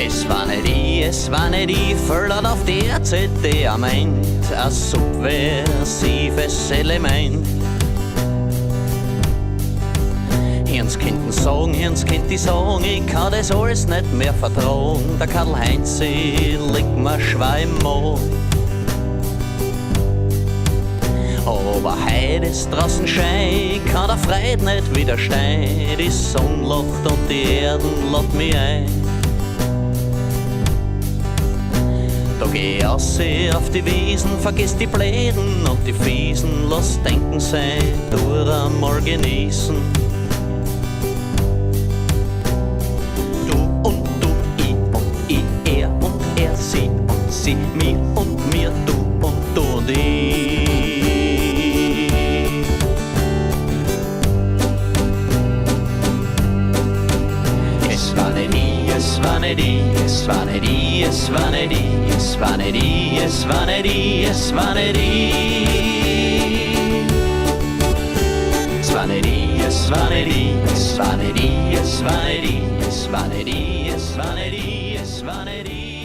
Es war nicht die Füller auf der Diamant, ein subversives Element. Hirns könnten sagen, Hirns könnt die sagen, ich kann das alles nicht mehr vertragen. Der Karl-Heinz liegt mir schwer im Magen. Aber heute ist draußen Schein, kann der Freude nicht widerstehen. Die Sonne lacht und die Erden lädt mich ein. Da geh ich raus auf die Wiesen, vergiss die Bläden und die Fiesen, lass denken sein, durch einmal genießen. Du und du, ich, er und er, sie und sie, mir und mir, du und du und ich. Es war nicht ich, es war nicht ich, es war nicht ich, es war nicht ich, es war nicht ich, es war nicht ich, es war nicht ich. Es war nicht ich, es war nicht ich, es war nicht ich, es war nicht ich, es war nicht ich, es war nicht ich, es war nicht ich.